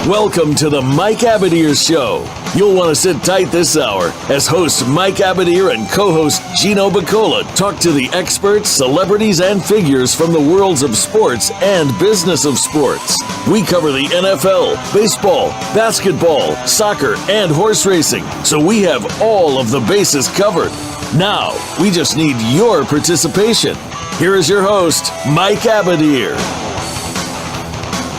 Welcome to the Mike Abadir Show. You'll want to sit tight this hour as host Mike Abadir and co-host Gino Bacola talk to the experts, celebrities, and figures from the worlds of sports and business of sports. We cover the NFL, baseball, basketball, soccer, and horse racing, so we have all of the bases covered. Now, we just need your participation. Here is your host, Mike Abadir.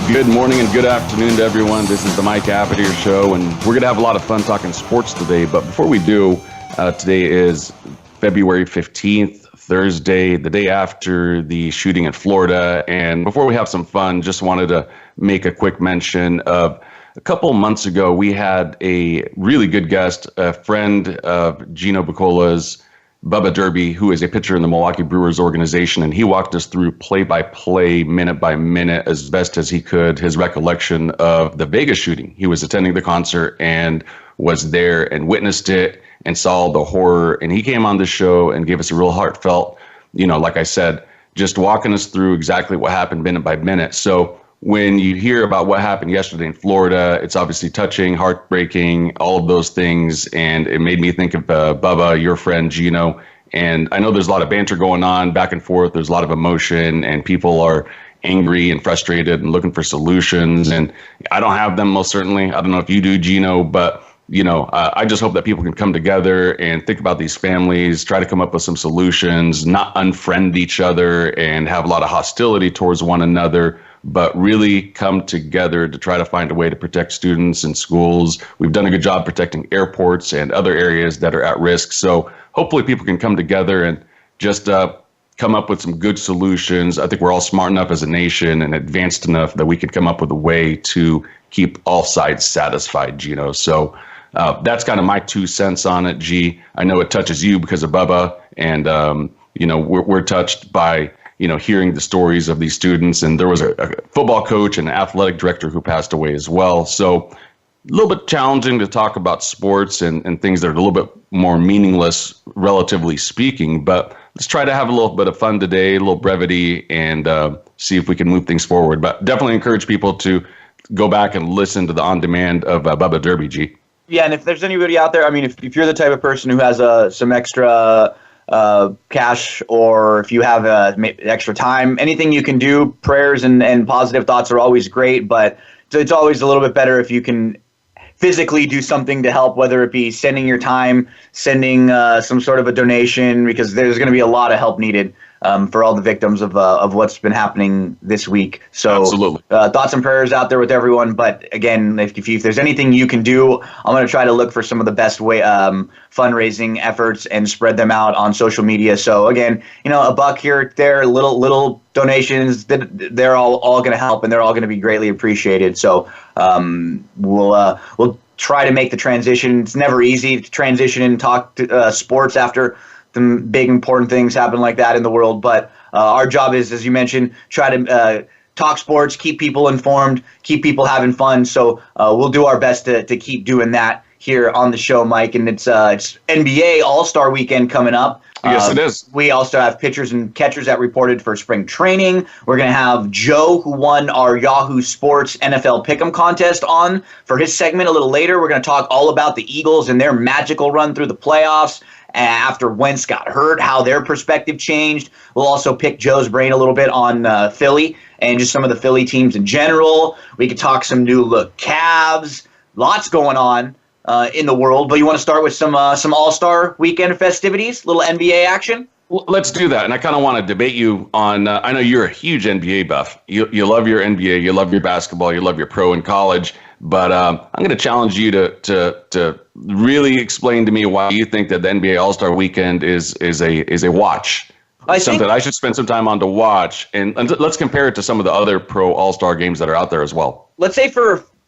Good morning and good afternoon to everyone. This is the Mike Abadir Show, and we're going to have a lot of fun talking sports today. But before we do, today is February 15th, Thursday, the day after the shooting in Florida. And before we have some fun, just wanted to make a quick mention of a couple months ago, we had a really good guest, a friend of Gino Bacola's, Bubba Derby, who is a pitcher in the Milwaukee Brewers organization, and he walked us through play-by-play, minute-by-minute, as best as he could, his recollection of the Vegas shooting. He was attending the concert and was there and witnessed it and saw the horror, and he came on the show and gave us a real heartfelt, like I said, just walking us through exactly what happened minute by minute. So when you hear about what happened yesterday in Florida, it's obviously touching, heartbreaking, all of those things. And it made me think of Bubba, your friend Gino. And I know there's a lot of banter going on back and forth. There's a lot of emotion and people are angry and frustrated and looking for solutions. And I don't have them, most certainly. I don't know if you do, Gino, but I just hope that people can come together and think about these families, try to come up with some solutions, not unfriend each other and have a lot of hostility towards one another, but really come together to try to find a way to protect students and schools. We've done a good job protecting airports and other areas that are at risk. So hopefully people can come together and just come up with some good solutions. I think we're all smart enough as a nation and advanced enough that we could come up with a way to keep all sides satisfied, Gino. So that's kind of my 2 cents on it, G. I know it touches you because of Bubba, and we're touched by hearing the stories of these students. And there was a football coach and an athletic director who passed away as well. So a little bit challenging to talk about sports and things that are a little bit more meaningless, relatively speaking. But let's try to have a little bit of fun today, a little brevity, and see if we can move things forward. But definitely encourage people to go back and listen to the on-demand of Bubba Derby, G. Yeah, and if there's anybody out there, I mean, if you're the type of person who has some extra cash, or if you have extra time, anything you can do, prayers and positive thoughts are always great, but it's always a little bit better if you can physically do something to help, whether it be sending your time, sending some sort of a donation, because there's going to be a lot of help needed for all the victims of what's been happening this week. So absolutely. Thoughts and prayers out there with everyone. But again, if there's anything you can do, I'm going to try to look for some of the best fundraising efforts and spread them out on social media. So again, a buck here, there, little donations, they're all going to help, and they're all going to be greatly appreciated. So we'll try to make the transition. It's never easy to transition and talk to sports after some big important things happen like that in the world, but our job is, as you mentioned, try to talk sports, keep people informed, keep people having fun. So we'll do our best to keep doing that here on the show, Mike. And it's NBA All-Star Weekend coming up. Yes, it is. We also have pitchers and catchers that reported for spring training. We're going to have Joe, who won our Yahoo Sports NFL Pick'em contest, on for his segment a little later. We're going to talk all about the Eagles and their magical run through the playoffs after Wentz got hurt, how their perspective changed. We'll also pick Joe's brain a little bit on Philly and just some of the Philly teams in general. We could talk some new look Cavs. Lots going on in the world. But you want to start with some All-Star Weekend festivities, little NBA action? Well, let's do that. And I kind of want to debate you on, I know you're a huge NBA buff. You love your NBA, you love your basketball, you love your pro in college. But I'm going to challenge you to really explain to me why you think that the NBA All-Star Weekend is a watch. Something I should spend some time on to watch. And let's compare it to some of the other pro All-Star games that are out there as well. Let's say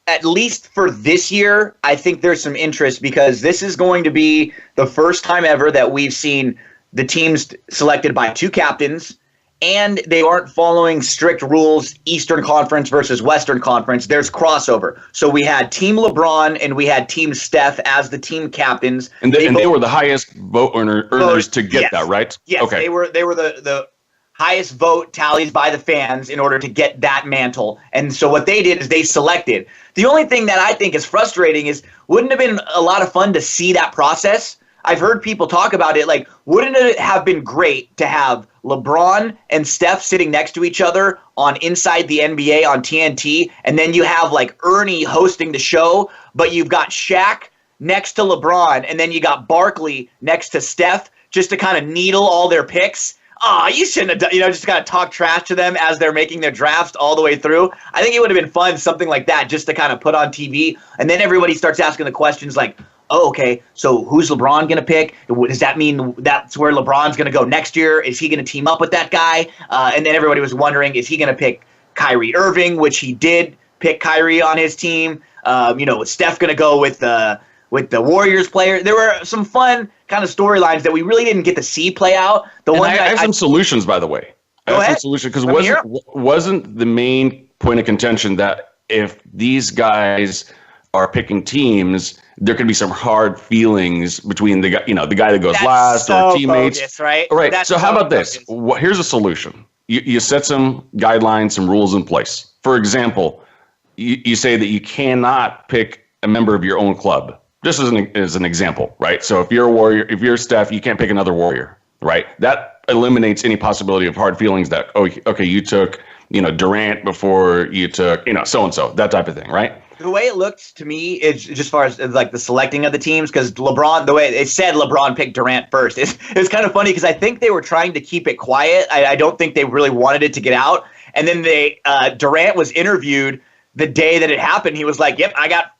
at least for this year, I think there's some interest, because this is going to be the first time ever that we've seen the teams selected by two captains, and they aren't following strict rules, Eastern Conference versus Western Conference. There's crossover. So we had Team LeBron and we had Team Steph as the team captains. And they were the highest vote earners to get that, right? Yes, okay. They were the highest vote tallies by the fans in order to get that mantle. And so what they did is they selected. The only thing that I think is frustrating is, wouldn't it have been a lot of fun to see that process? I've heard people talk about it, like, wouldn't it have been great to have LeBron and Steph sitting next to each other on Inside the NBA on TNT, and then you have, like, Ernie hosting the show, but you've got Shaq next to LeBron, and then you got Barkley next to Steph, just to kind of needle all their picks? You shouldn't have done, just kind of talk trash to them as they're making their drafts all the way through. I think it would have been fun, something like that, just to kind of put on TV. And then everybody starts asking the questions like, oh, okay, so who's LeBron going to pick? Does that mean that's where LeBron's going to go next year? Is he going to team up with that guy? And then everybody was wondering, is he going to pick Kyrie Irving, which he did pick Kyrie on his team? Is Steph going to go with the Warriors player? There were some fun kind of storylines that we really didn't get to see play out. I have some solutions, by the way. Go ahead. Some solutions, because wasn't the main point of contention that if these guys are picking teams, there could be some hard feelings between the guy that goes last, or teammates, bogus, right? All right. That's so how about bogus. this? Here's a solution. You set some guidelines, some rules in place. For example, you say that you cannot pick a member of your own club. Just as an example, right? So if you're a Warrior, if you're Steph, you can't pick another Warrior, right? That eliminates any possibility of hard feelings that, oh, okay, you took, Durant before you took, so-and-so, that type of thing, right? The way it looked to me is just as far as like the selecting of the teams, because LeBron, the way it said LeBron picked Durant first, it's kind of funny because I think they were trying to keep it quiet. I don't think they really wanted it to get out. And then Durant was interviewed the day that it happened. He was like, "Yep,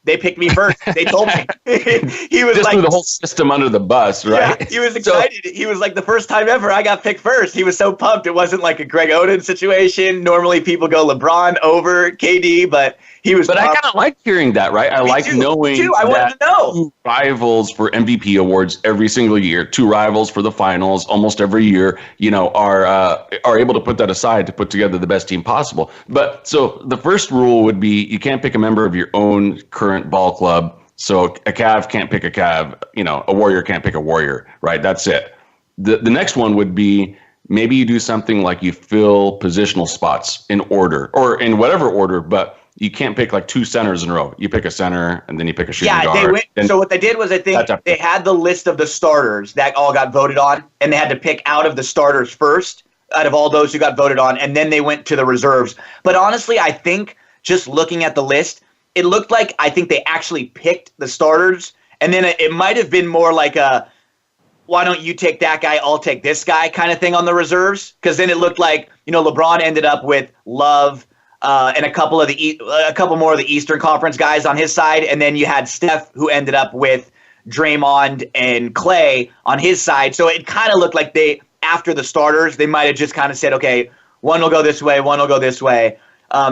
they picked me first. They told me." He was just like, threw the whole system under the bus, right? Yeah, he was excited. He was like, the first time ever I got picked first. He was so pumped. It wasn't like a Greg Oden situation. Normally people go LeBron over KD, but he was. But pumped. I kind of like hearing that, right? I like knowing too. I wanted to know. Two rivals for MVP awards every single year, two rivals for the finals almost every year, are able to put that aside to put together the best team possible. But so the first rule would be you can't pick a member of your own current ball club. So a Cav can't pick a Cav, a Warrior can't pick a Warrior, right? That's it. The next one would be maybe you do something like you fill positional spots in order or in whatever order, but you can't pick like two centers in a row. You pick a center and then you pick a shooting guard. So what they did was I think they had the list of the starters that all got voted on, and they had to pick out of the starters first, out of all those who got voted on, and then they went to the reserves. But honestly, I think just looking at the list, it looked like I think they actually picked the starters, and then it might have been more like a, why don't you take that guy, I'll take this guy kind of thing on the reserves, because then it looked like, LeBron ended up with Love and a couple more of the Eastern Conference guys on his side, and then you had Steph who ended up with Draymond and Clay on his side. So it kind of looked like after the starters, they might have just kind of said, okay, one will go this way, one will go this way.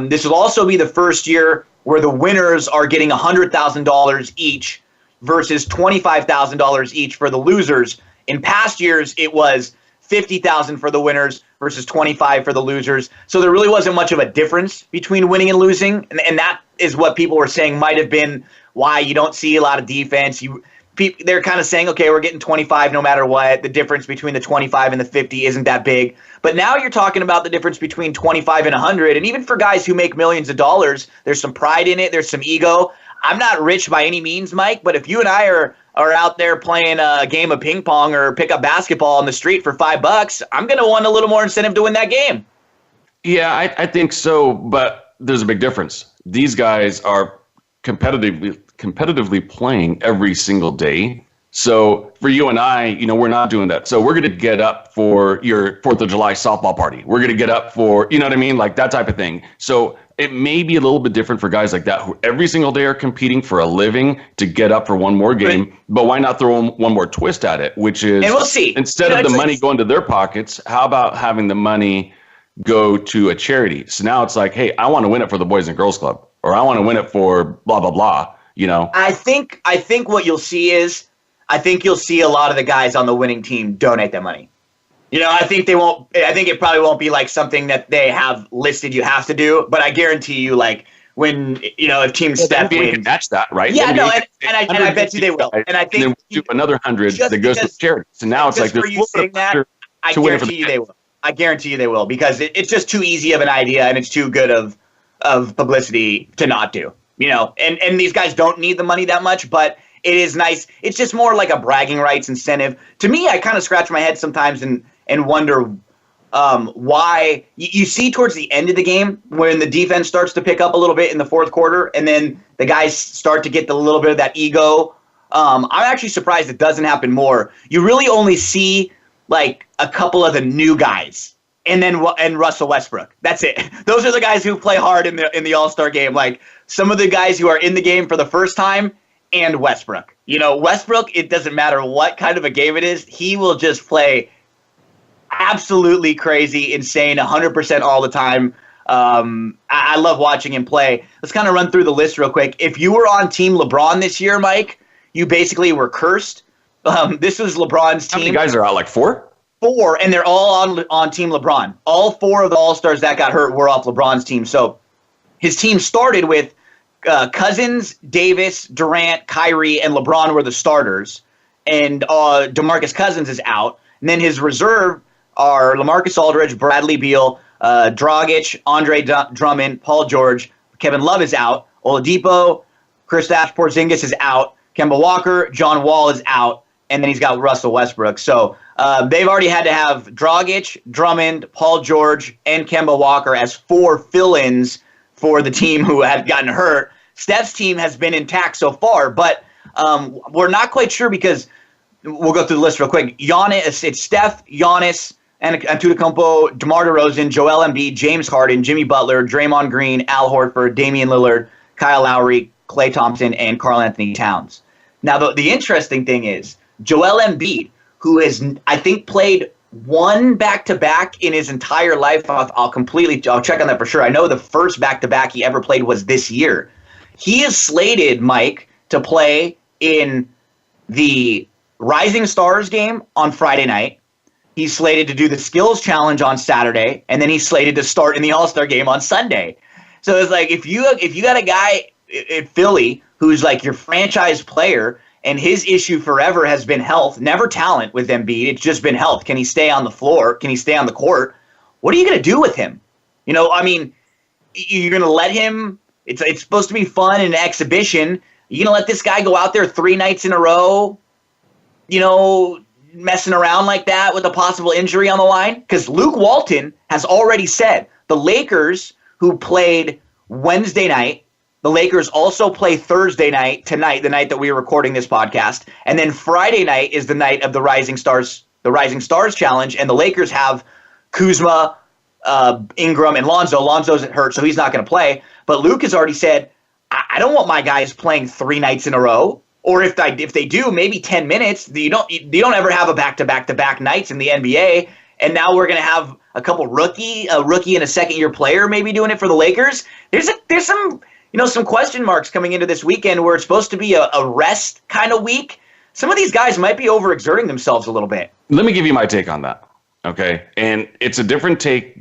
This will also be the first year where the winners are getting $100,000 each versus $25,000 each for the losers. In past years, it was $50,000 for the winners versus $25,000 for the losers. So there really wasn't much of a difference between winning and losing, and that is what people were saying might have been why you don't see a lot of defense. They're kind of saying, okay, we're getting 25 no matter what. The difference between the 25 and the 50 isn't that big. But now you're talking about the difference between 25 and 100. And even for guys who make millions of dollars, there's some pride in it. There's some ego. I'm not rich by any means, Mike, but if you and I are out there playing a game of ping pong or pick up basketball on the street for $5, I'm going to want a little more incentive to win that game. Yeah, I think so. But there's a big difference. These guys are competitively playing every single day. So for you and I, we're not doing that. So we're going to get up for your 4th of July softball party. We're going to get up for, like that type of thing. So it may be a little bit different for guys like that who every single day are competing for a living to get up for one more game. Right. But why not throw one more twist at it, which is, and we'll see. Instead of the money going to their pockets, how about having the money go to a charity? So now it's like, hey, I want to win it for the Boys and Girls Club, or I want to win it for blah, blah, blah, I think what you'll see is, I think you'll see a lot of the guys on the winning team donate that money. I think they won't. I think it probably won't be like something that they have listed you have to do. But I guarantee you, like when if Team Steph wins, can match that, right? Yeah, no, and I bet you they will. And I think then do another 100 that goes to charity. So now it's like for you saying that, I guarantee you they will. I guarantee you they will, because it's just too easy of an idea and it's too good of publicity to not do. And these guys don't need the money that much, but it is nice. It's just more like a bragging rights incentive. To me, I kind of scratch my head sometimes and wonder why. You see towards the end of the game when the defense starts to pick up a little bit in the fourth quarter, and then the guys start to get a little bit of that ego. I'm actually surprised it doesn't happen more. You really only see like a couple of the new guys, and Russell Westbrook. That's it. Those are the guys who play hard in the All-Star game. Like some of the guys who are in the game for the first time, and Westbrook. Westbrook, it doesn't matter what kind of a game it is, he will just play absolutely crazy, insane, 100% all the time. I love watching him play. Let's kind of run through the list real quick. If you were on Team LeBron this year, Mike, you basically were cursed. This was LeBron's team. How many guys are out? Like 4? 4, and they're all on Team LeBron. All 4 of the All-Stars that got hurt were off LeBron's team. So his team started with Cousins, Davis, Durant, Kyrie, and LeBron were the starters. And DeMarcus Cousins is out. And then his reserve are LaMarcus Aldridge, Bradley Beal, Dragic, Andre Drummond, Paul George. Kevin Love is out. Oladipo, Kristaps Porzingis is out. Kemba Walker, John Wall is out. And then he's got Russell Westbrook. So they've already had to have Dragic, Drummond, Paul George, and Kemba Walker as 4 fill-ins for the team who had gotten hurt. Steph's team has been intact so far, but we're not quite sure because we'll go through the list real quick. It's Steph, Giannis, Antetokounmpo, DeMar DeRozan, Joel Embiid, James Harden, Jimmy Butler, Draymond Green, Al Horford, Damian Lillard, Kyle Lowry, Klay Thompson, and Karl Anthony Towns. Now, the interesting thing is Joel Embiid, who has, I think, played 1 back-to-back in his entire life. I'll check on that for sure. I know the first back-to-back he ever played was this year. He is slated, Mike, to play in the Rising Stars game on Friday night. He's slated to do the Skills Challenge on Saturday, and then he's slated to start in the All-Star game on Sunday. So it's like if you got a guy in Philly who's like your franchise player, and his issue forever has been health, never talent with Embiid. It's just been health. Can he stay on the floor? Can he stay on the court? What are you going to do with him? You're going to let him – it's supposed to be fun and an exhibition. You're going to let this guy go out there 3 nights in a row, messing around like that with a possible injury on the line? Because Luke Walton has already said the Lakers, who played Wednesday night, the Lakers also play Thursday night, tonight, the night that we are recording this podcast. And then Friday night is the night of the Rising Stars Challenge. And the Lakers have Kuzma, Ingram, and Lonzo. Lonzo's hurt, so he's not going to play. But Luke has already said, I don't want my guys playing 3 nights in a row. Or if they do, maybe 10 minutes. You don't ever have a back-to-back nights in the NBA. And now we're going to have a rookie and a second-year player maybe doing it for the Lakers. There's some question marks coming into this weekend where it's supposed to be a rest kind of week. Some of these guys might be overexerting themselves a little bit. Let me give you my take on that, okay? And it's a different take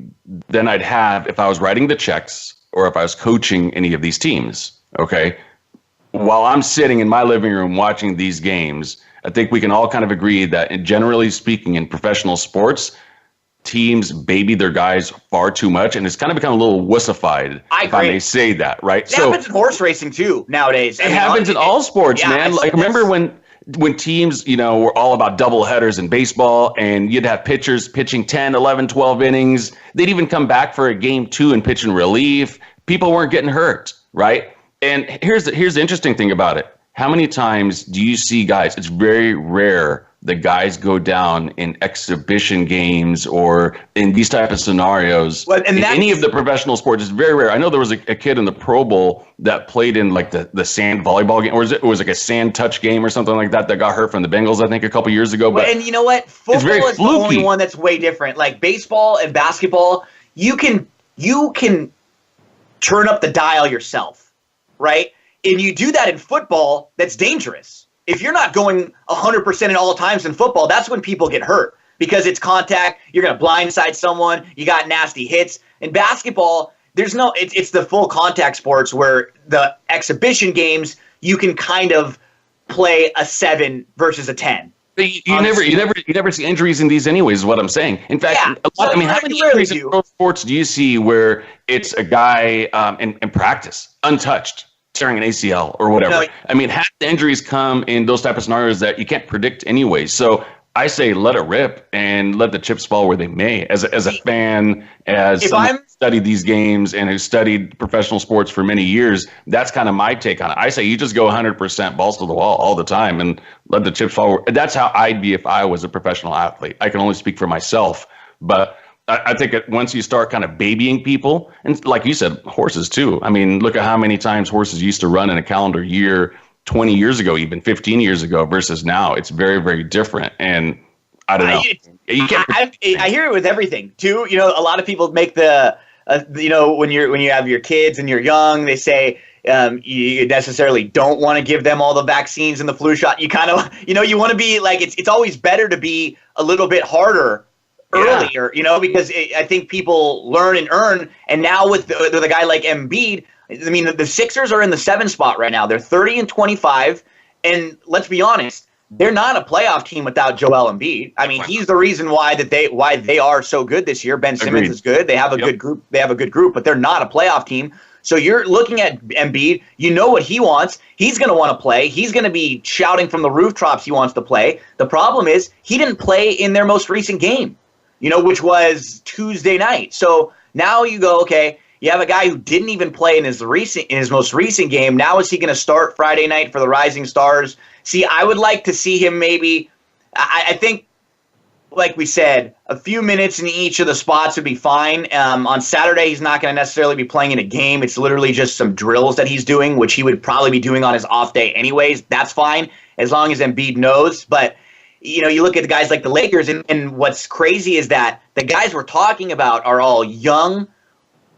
than I'd have if I was writing the checks or if I was coaching any of these teams, okay? While I'm sitting in my living room watching these games, I think we can all kind of agree that, generally speaking, in professional sports, teams baby their guys far too much, and it's kind of become a little wussified, if I may say that, right? It happens in horse racing, too, nowadays. It happens in all sports, man. Like, remember when teams, were all about double headers in baseball, and you'd have pitchers pitching 10, 11, 12 innings. They'd even come back for a game 2 and pitch in relief. People weren't getting hurt, right? And here's the interesting thing about it. How many times do you see guys? It's very rare the guys go down in exhibition games or in these type of scenarios. Well, in any of the professional sports, it's very rare. I know there was a kid in the Pro Bowl that played in like the sand volleyball game, or it was like a sand touch game or something like that got hurt from the Bengals, I think, a couple years ago. But and you know what? Football is the only one that's way different. Like baseball and basketball, you can turn up the dial yourself, right? And you do that in football, that's dangerous. If you're not going 100% at all times in football, that's when people get hurt because it's contact. You're going to blindside someone. You got nasty hits. In basketball, it's the full contact sports where the exhibition games, you can kind of play a 7 versus a 10. You never see injuries in these anyways, is what I'm saying. In fact, how many injuries in pro sports do you see where it's a guy in practice, untouched, tearing an ACL or whatever? Half the injuries come in those type of scenarios that you can't predict anyway. So I say let it rip and let the chips fall where they may. As a fan, as someone who studied these games and who studied professional sports for many years, that's kind of my take on it. I say you just go 100% balls to the wall all the time and let the chips fall. That's how I'd be if I was a professional athlete. I can only speak for myself, but I think once you start kind of babying people, and like you said, horses too. Look at how many times horses used to run in a calendar year 20 years ago, even 15 years ago versus now. It's very, very different. And I don't know. I hear it with everything too. A lot of people make the, when you have your kids and you're young, they say you necessarily don't want to give them all the vaccines and the flu shot. You kind of, you want to be like, it's always better to be a little bit harder earlier, because I think people learn and earn. And now with a guy like Embiid, the Sixers are in the 7 spot right now. They're 30-25, and let's be honest, they're not a playoff team without Joel Embiid. He's the reason why they are so good this year. Ben Simmons is good. They have a good group. They have a good group, but they're not a playoff team. So you're looking at Embiid. You know what he wants. He's going to want to play. He's going to be shouting from the rooftops he wants to play. The problem is he didn't play in their most recent game, which was Tuesday night. So now you go, okay. You have a guy who didn't even play in his most recent game. Now is he going to start Friday night for the Rising Stars? See, I would like to see him maybe. I think, like we said, a few minutes in each of the spots would be fine. On Saturday, he's not going to necessarily be playing in a game. It's literally just some drills that he's doing, which he would probably be doing on his off day anyways. That's fine as long as Embiid knows. But you look at the guys like the Lakers, and what's crazy is that the guys we're talking about are all young,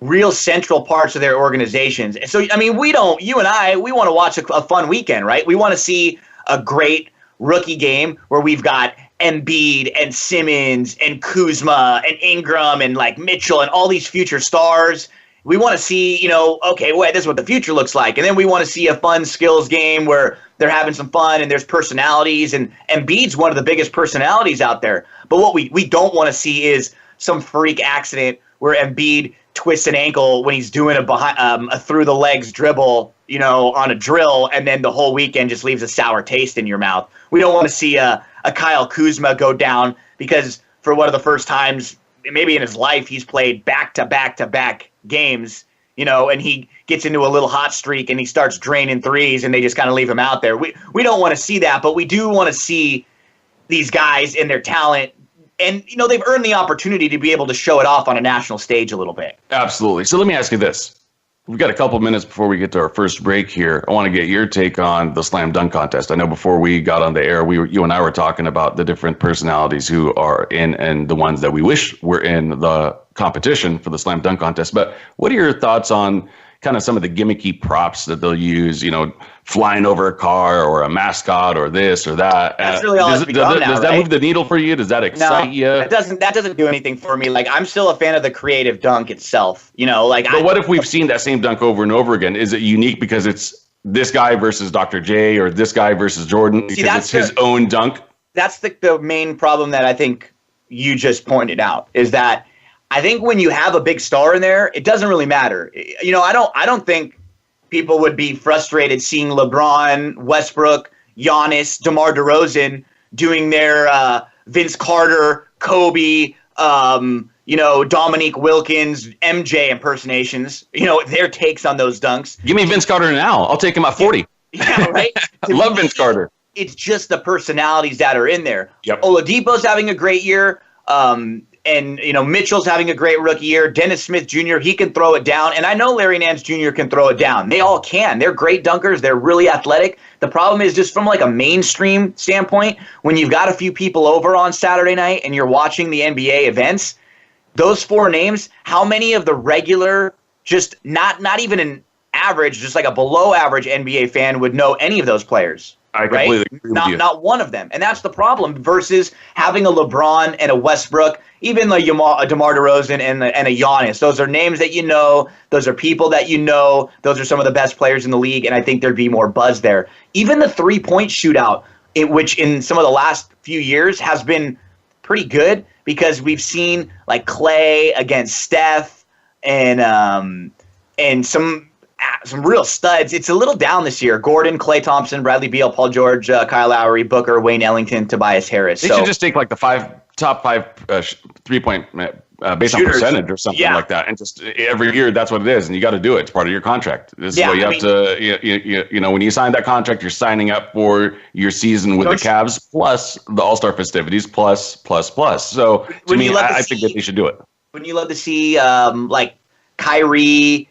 real central parts of their organizations. So, you and I, we want to watch a fun weekend, right? We want to see a great rookie game where we've got Embiid and Simmons and Kuzma and Ingram and like Mitchell and all these future stars. We want to see, this is what the future looks like. And then we want to see a fun skills game where they're having some fun and there's personalities. And Embiid's one of the biggest personalities out there. But what we don't want to see is some freak accident where Embiid twists an ankle when he's doing a through the legs dribble, on a drill, and then the whole weekend just leaves a sour taste in your mouth. We don't want to see a Kyle Kuzma go down because for one of the first times maybe in his life he's played back-to-back-to-back games, and he gets into a little hot streak and he starts draining threes and they just kind of leave him out there. We don't want to see that, but we do want to see these guys and their talent. And, they've earned the opportunity to be able to show it off on a national stage a little bit. Absolutely. So let me ask you this. We've got a couple minutes before we get to our first break here. I want to get your take on the slam dunk contest. I know before we got on the air, you and I were talking about the different personalities who are in and the ones that we wish were in the competition for the slam dunk contest. But what are your thoughts on kind of some of the gimmicky props that they'll use, flying over a car or a mascot or this or that? That's really all it's become now, does that move the needle for you? Does that excite you? That doesn't do anything for me. Like, I'm still a fan of the creative dunk itself, But what if we've seen that same dunk over and over again? Is it unique because it's this guy versus Dr. J or this guy versus Jordan because it's his own dunk? That's the main problem that I think you just pointed out, is that I think when you have a big star in there, it doesn't really matter. I don't think people would be frustrated seeing LeBron, Westbrook, Giannis, DeMar DeRozan doing their Vince Carter, Kobe, Dominique Wilkins, MJ impersonations, their takes on those dunks. Give me Vince Carter now. I'll take him at 40. Yeah, right? I love Vince Carter. It's just the personalities that are in there. Yep. Oladipo's having a great year. And, Mitchell's having a great rookie year. Dennis Smith Jr., he can throw it down. And I know Larry Nance Jr. can throw it down. They all can. They're great dunkers. They're really athletic. The problem is just from like a mainstream standpoint, when you've got a few people over on Saturday night and you're watching the NBA events, those 4 names, how many of the regular, just not even an average, just like a below average NBA fan would know any of those players? I completely agree with you. Not one of them. And that's the problem versus having a LeBron and a Westbrook, even a DeMar DeRozan and a Giannis. Those are names that you know. Those are people that you know. Those are some of the best players in the league, and I think there'd be more buzz there. Even the three-point shootout, which in some of the last few years has been pretty good, because we've seen like Clay against Steph and some real studs. It's a little down this year. Gordon, Klay Thompson, Bradley Beal, Paul George, Kyle Lowry, Booker, Wayne Ellington, Tobias Harris. They should just take like the top five 3-point based on percentage or something like that, and just every year that's what it is, and you got to do it. It's part of your contract. This is what you have to. You know, when you sign that contract, you're signing up for your season with the Cavs plus the All-Star festivities plus. So to me, I think that they should do it. Wouldn't you love to see like Kyrie,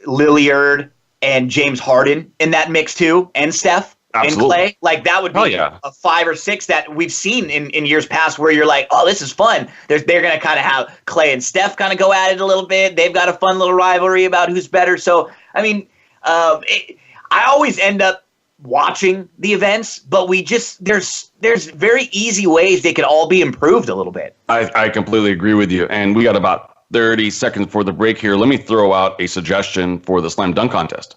Lillard and James Harden in that mix too, and Steph? Absolutely. In Clay, like that would be a 5 or 6 that we've seen in years past, where you're like, oh, this is fun. They're going to kind of have Clay and Steph kind of go at it a little bit. They've got a fun little rivalry about who's better. So, I mean, I always end up watching the events, but there's very easy ways they could all be improved a little bit. I completely agree with you. And we got about 30 seconds for the break here. Let me throw out a suggestion for the slam dunk contest.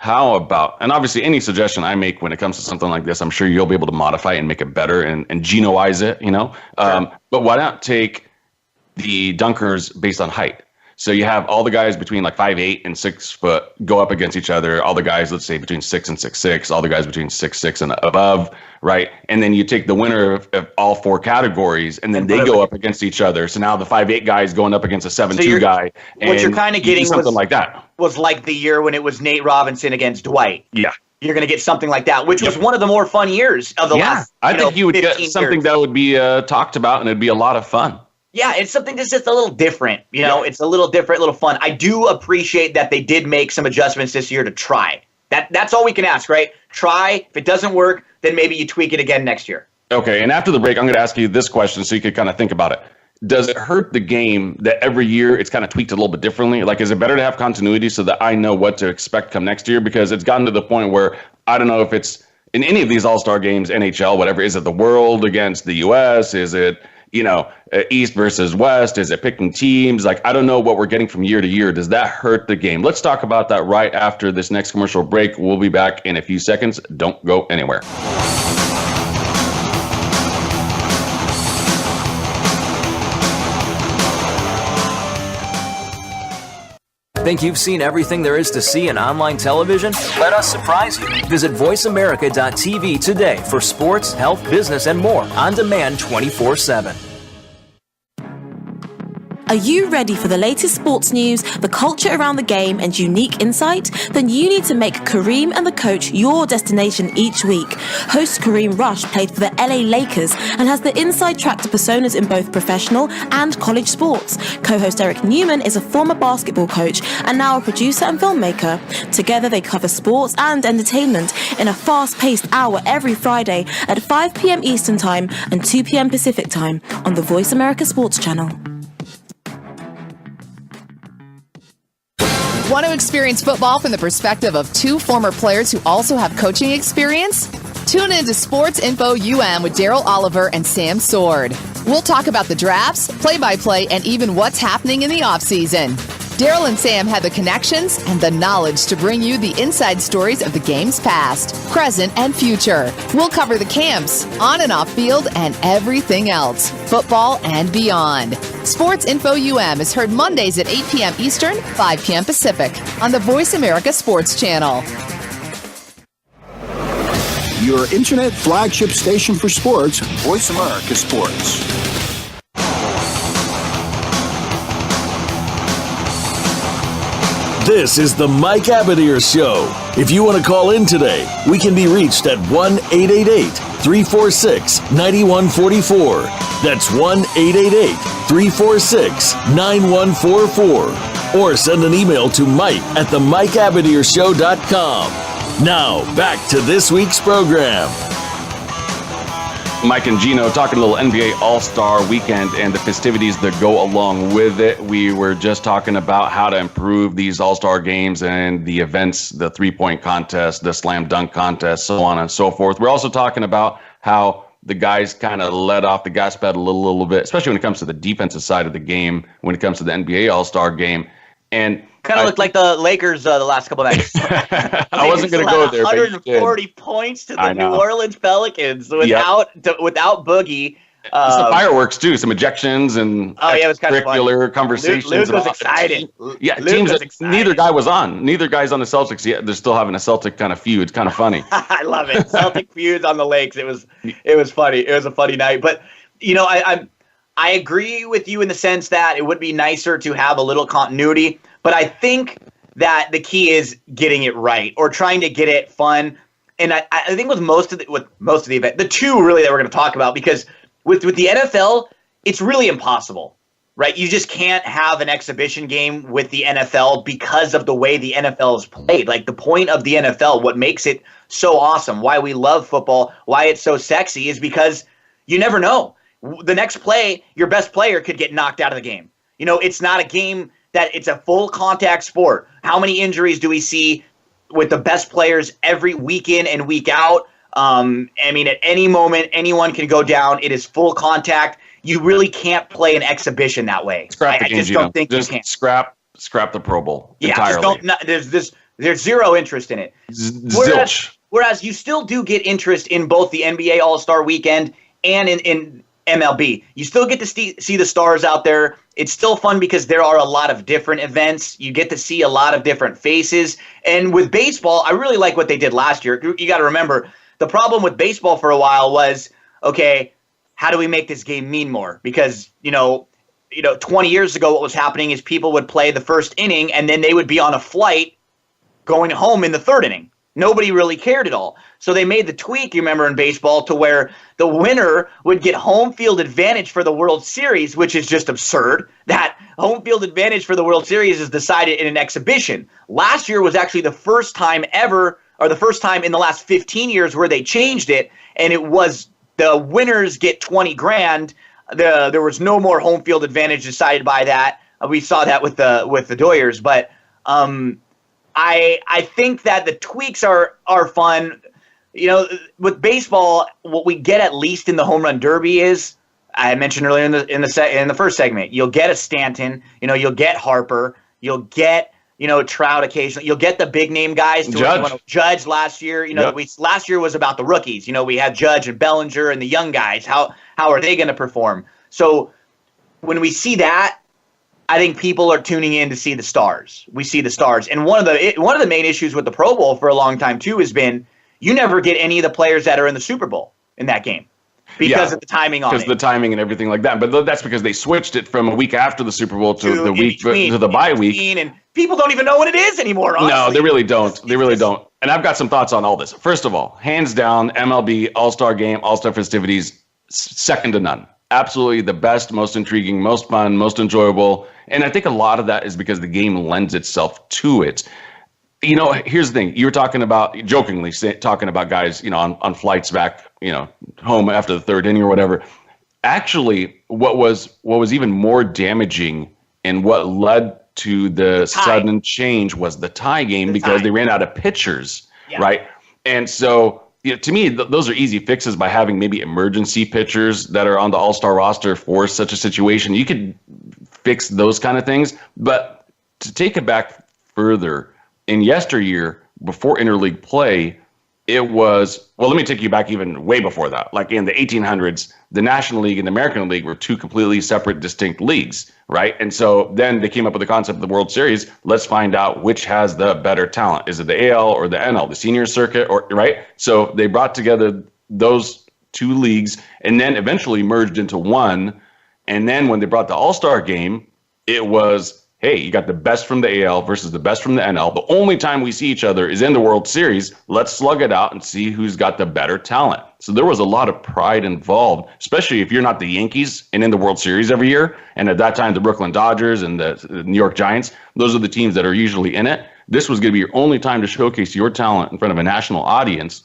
How about, and obviously any suggestion I make when it comes to something like this, I'm sure you'll be able to modify and make it better and Ginoize it, Sure. But why not take the dunkers based on height? So you have all the guys between like 5'8" and 6 foot go up against each other. All the guys, let's say between 6 and 6'6", all the guys between 6'6" and above, right? And then you take the winner of all 4 categories, and then they go up against each other. So now the 5'8" guy is going up against a 7'2" guy. What you're kind of getting something like that was like the year when it was Nate Robinson against Dwight. Yeah. You're going to get something like that, which was one of the more fun years of the last. I think you would get something years. That would be talked about, and it'd be a lot of fun. Yeah, it's something that's just a little different. It's a little different, a little fun. I do appreciate that they did make some adjustments this year to try. That's all we can ask, right? Try. If it doesn't work, then maybe you tweak it again next year. Okay, and after the break, I'm going to ask you this question so you could kind of think about it. Does it hurt the game that every year it's kind of tweaked a little bit differently? Like, is it better to have continuity so that I know what to expect come next year? Because it's gotten to the point where I don't know if it's in any of these All-Star games, NHL, whatever. Is it the world against the U.S.? Is it East versus West? Is it picking teams? Like, I don't know what we're getting from year to year. Does that hurt the game? Let's talk about that right after this next commercial break. We'll be back in a few seconds. Don't go anywhere. Think you've seen everything there is to see in online television? Let us surprise you. Visit voiceamerica.tv today for sports, health, business, and more on demand 24/7. Are you ready for the latest sports news, the culture around the game, and unique insight? Then you need to make Kareem and the Coach your destination each week. Host Kareem Rush played for the LA Lakers and has the inside track to personas in both professional and college sports. Co-host Eric Newman is a former basketball coach and now a producer and filmmaker. Together they cover sports and entertainment in a fast-paced hour every Friday at 5 p.m. Eastern Time and 2 p.m. Pacific Time on the Voice America Sports Channel. Want to experience football from the perspective of 2 former players who also have coaching experience? Tune in to Sports Info UM with Daryl Oliver and Sam Sword. We'll talk about the drafts, play-by-play, and even what's happening in the offseason. Daryl and Sam have the connections and the knowledge to bring you the inside stories of the game's past, present, and future. We'll cover the camps, on and off field, and everything else, football and beyond. Sports Info UM is heard Mondays at 8 p.m. Eastern, 5 p.m. Pacific on the Voice America Sports Channel. Your internet flagship station for sports, Voice America Sports. This is the Mike Abadir Show. If you want to call in today, we can be reached at 1-888-346-9144. That's 1-888-346-9144. Or send an email to mike@themikeabadirshow.com. Now, back to this week's program. Mike and Gino talking a little NBA All-Star Weekend and the festivities that go along with it. We were just talking about how to improve these All-Star games and the events, the three-point contest, the slam dunk contest, so on and so forth. We're also talking about how the guys kind of let off the gas pedal a little bit, especially when it comes to the defensive side of the game, when it comes to the NBA All-Star game. And Kind of looked like the Lakers the last couple of nights. I wasn't going to go there. 140 points to the New Orleans Pelicans without Boogie. Some fireworks too, some ejections and it was kind of curricular conversations. Luke was excited. Yeah, teams that neither guy was on. Neither guy's on the Celtics yet. They're still having a Celtic kind of feud. It's kind of funny. I love it. Celtic feuds on the lakes. It was funny. It was a funny night. But I agree with you in the sense that it would be nicer to have a little continuity. But I think that the key is getting it right or trying to get it fun. And I think with most of the event, the two really that we're going to talk about, because with the NFL, it's really impossible, right? You just can't have an exhibition game with the NFL because of the way the NFL is played. Like, the point of the NFL, what makes it so awesome, why we love football, why it's so sexy, is because you never know. The next play, your best player could get knocked out of the game. It's not a game that it's a full contact sport. How many injuries do we see with the best players every week in and week out? At any moment, anyone can go down. It is full contact. You really can't play an exhibition that way. Scrap the game, I just don't think you can. Scrap the Pro Bowl entirely. There's zero interest in it. Zilch. Whereas you still do get interest in both the NBA All-Star Weekend and in MLB. You still get to see the stars out there. It's still fun because there are a lot of different events. You get to see a lot of different faces. And with baseball, I really like what they did last year. You got to remember, the problem with baseball for a while was, okay, how do we make this game mean more? Because, 20 years ago, what was happening is people would play the first inning and then they would be on a flight going home in the third inning. Nobody really cared at all. So they made the tweak, you remember, in baseball, to where the winner would get home field advantage for the World Series, which is just absurd. That home field advantage for the World Series is decided in an exhibition. Last year was actually the first time ever, or the first time in the last 15 years where they changed it, and it was the winners get 20 grand. There was no more home field advantage decided by that. We saw that with the Doyers, but I think that the tweaks are fun. With baseball, what we get at least in the home run derby is, I mentioned earlier in the first segment, you'll get a Stanton, you'll get Harper, you'll get Trout occasionally, you'll get the big name guys. Judge last year, last year was about the rookies. We had Judge and Bellinger and the young guys. How are they going to perform? So when we see that, I think people are tuning in to see the stars. We see the stars. And one of the main issues with the Pro Bowl for a long time, too, has been you never get any of the players that are in the Super Bowl in that game because of the timing on it. Because the timing and everything like that. But that's because they switched it from a week after the Super Bowl to the bye week. And people don't even know what it is anymore, honestly. No, they really don't. They really don't. And I've got some thoughts on all this. First of all, hands down, MLB All-Star Game, All-Star festivities, second to none. Absolutely the best, most intriguing, most fun, most enjoyable. And I think a lot of that is because the game lends itself to it. Here's the thing. You were talking about, jokingly talking about guys, on flights back, home after the third inning or whatever. Actually, what was even more damaging and what led to the sudden change was the tie game because they ran out of pitchers, right? And so, to me, those are easy fixes by having maybe emergency pitchers that are on the all-star roster for such a situation. You could fix those kind of things. But to take it back further, in yesteryear, before interleague play, it was, well, let me take you back even way before that. Like in the 1800s, the National League and the American League were two completely separate, distinct leagues, right? And so then they came up with the concept of the World Series. Let's find out which has the better talent. Is it the AL or the NL, the senior circuit, or right? So they brought together those two leagues and then eventually merged into one. And then when they brought the All-Star game, it was, hey, you got the best from the AL versus the best from the NL. The only time we see each other is in the World Series. Let's slug it out and see who's got the better talent. So there was a lot of pride involved, especially if you're not the Yankees and in the World Series every year. And at that time, the Brooklyn Dodgers and the New York Giants, those are the teams that are usually in it. This was going to be your only time to showcase your talent in front of a national audience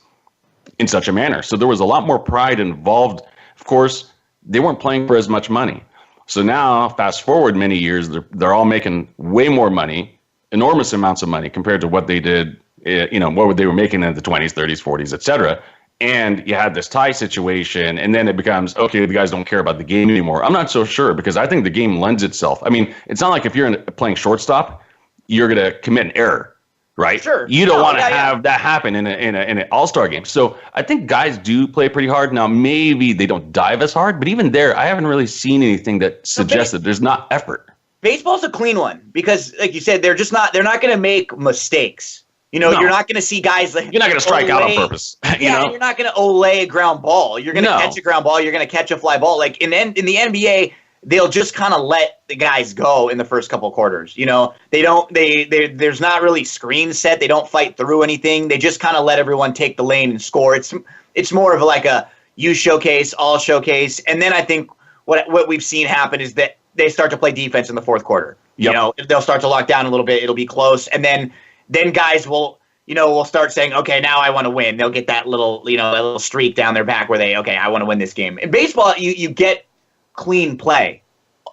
in such a manner. So there was a lot more pride involved. Of course, they weren't playing for as much money. So now, fast forward many years, they're all making way more money, enormous amounts of money compared to what they did, what they were making in the 20s, 30s, 40s, et cetera. And you had this tie situation, and then it becomes, okay, the guys don't care about the game anymore. I'm not so sure because I think the game lends itself. I mean, it's not like if you're playing shortstop, you're going to commit an error, right? Sure. You don't want to have that happen in an All-Star game. So I think guys do play pretty hard. Now, maybe they don't dive as hard, but even there, I haven't really seen anything that suggests that there's not effort. Baseball's a clean one because, like you said, they're not going to make mistakes. You know, you're not going to see guys like you're not going to strike out on purpose. You're not going to olay a ground ball. You're going to catch a ground ball. You're going to catch a fly ball. Like in the NBA, they'll just kind of let the guys go in the first couple of quarters. You know, there's not really screens set. They don't fight through anything. They just kind of let everyone take the lane and score. It's more of like a you showcase, all showcase. And then I think what we've seen happen is that they start to play defense in the fourth quarter. Yep. You know, they'll start to lock down a little bit. It'll be close. And then guys will start saying, okay, now I want to win. They'll get that little, a little streak down their back where I want to win this game. In baseball, you get clean play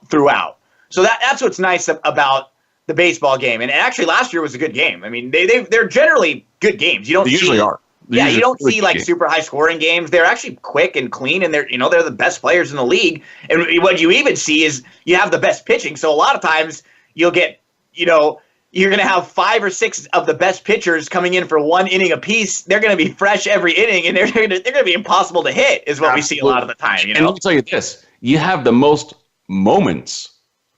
throughout. So that's what's nice about the baseball game. And actually last year was a good game. I mean, they're generally good games. You don't They usually are. You don't see like super high scoring games. They're actually quick and clean, and they're the best players in the league. And what you even see is you have the best pitching. So a lot of times you'll get, you're going to have 5 or 6 of the best pitchers coming in for one inning apiece. They're going to be fresh every inning, and they're going to be impossible to hit. Is what we see a lot of the time. And let me tell you this: you have the most moments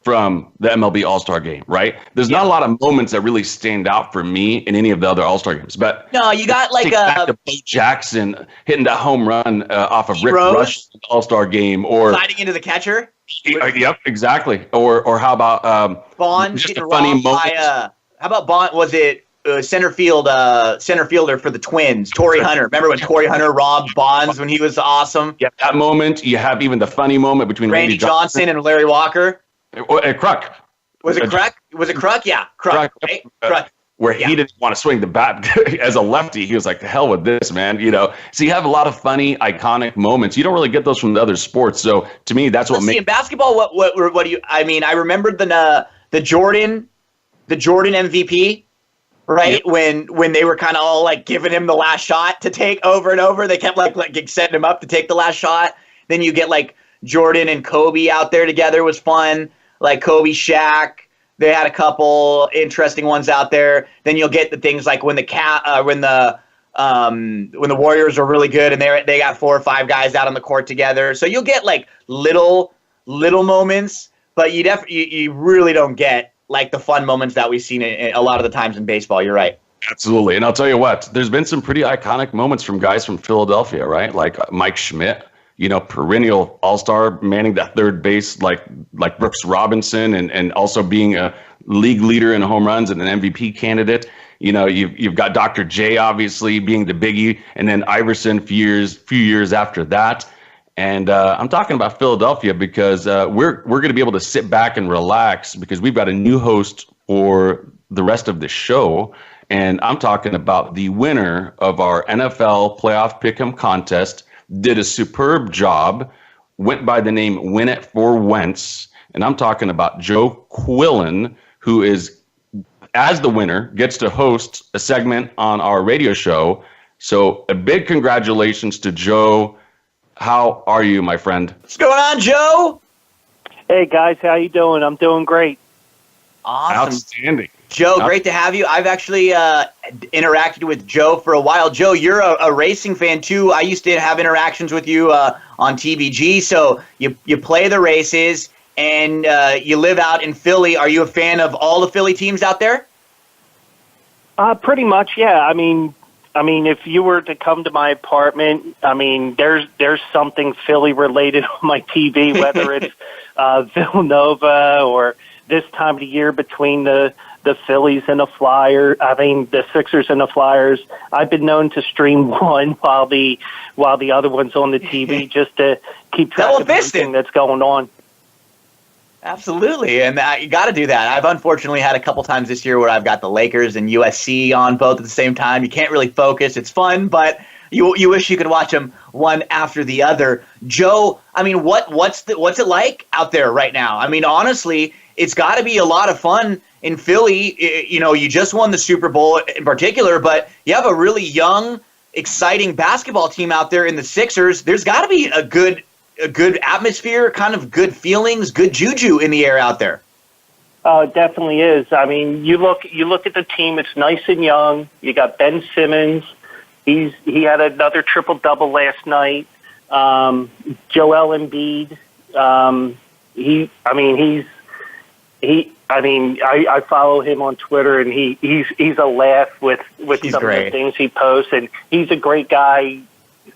from the MLB All-Star Game, right? There's not a lot of moments that really stand out for me in any of the other All-Star games. But no, you got like back to Bo Jackson hitting that home run off of Rick Rush's All-Star Game, or sliding into the catcher. Yep, exactly. Or how about Bond? Just a funny moment. How about Bond? Was it center fielder for the Twins, Torrey Hunter? Remember when Torrey Hunter robbed Bonds when he was awesome? Yep, that moment. You have even the funny moment between Randy Johnson and Larry Walker. Kruk. Was it Kruk? Was it Kruk? Yeah, Kruk. Right? Kruk. Where he didn't want to swing the bat as a lefty. He was like, the hell with this, man. So you have a lot of funny, iconic moments. You don't really get those from the other sports. So to me, that's what makes in basketball. What do you? I mean, I remembered the Jordan MVP, right? Yep. When they were kind of all like giving him the last shot to take over and over. They kept like setting him up to take the last shot. Then you get like Jordan and Kobe out there together was fun. Like Kobe, Shaq. They had a couple interesting ones out there. Then you'll get the things like when the Warriors are really good and they got 4 or 5 guys out on the court together. So you'll get like little moments, but you really don't get like the fun moments that we've seen a lot of the times in baseball. You're right. Absolutely. And I'll tell you what, there's been some pretty iconic moments from guys from Philadelphia, right? Like Mike Schmidt. Perennial all-star, manning that third base like Brooks Robinson, and also being a league leader in home runs and an MVP candidate. You've got Dr. J obviously being the biggie, and then Iverson few years after that. And I'm talking about Philadelphia because we're going to be able to sit back and relax because we've got a new host for the rest of the show. And I'm talking about the winner of our NFL Playoff Pick'em contest. Did a superb job, went by the name Win It for Wentz, and I'm talking about Joe Quillen, who is, as the winner, gets to host a segment on our radio show. So a big congratulations to Joe. How are you, my friend? What's going on, Joe? Hey, guys, how you doing? I'm doing great. Awesome. Outstanding. Joe, great to have you. I've actually interacted with Joe for a while. Joe, you're a racing fan too. I used to have interactions with you on TBG. So you play the races and you live out in Philly. Are you a fan of all the Philly teams out there? Pretty much, yeah. I mean, if you were to come to my apartment, there's something Philly related on my TV, whether it's Villanova or this time of the year between the Phillies and the Flyers. The Sixers and the Flyers. I've been known to stream one while the other one's on the TV just to keep track of everything that's going on. Absolutely, and you got to do that. I've unfortunately had a couple times this year where I've got the Lakers and USC on both at the same time. You can't really focus. It's fun, but you wish you could watch them one after the other. Joe, what's it like out there right now? Honestly, it's got to be a lot of fun in Philly. You just won the Super Bowl in particular, but you have a really young, exciting basketball team out there in the Sixers. There's got to be a good atmosphere, kind of good feelings, good juju in the air out there. Oh, it definitely is. I mean, you look at the team. It's nice and young. You got Ben Simmons. He had another triple-double last night. Joel Embiid. I follow him on Twitter, and he's a laugh with some of the things he posts, and he's a great guy.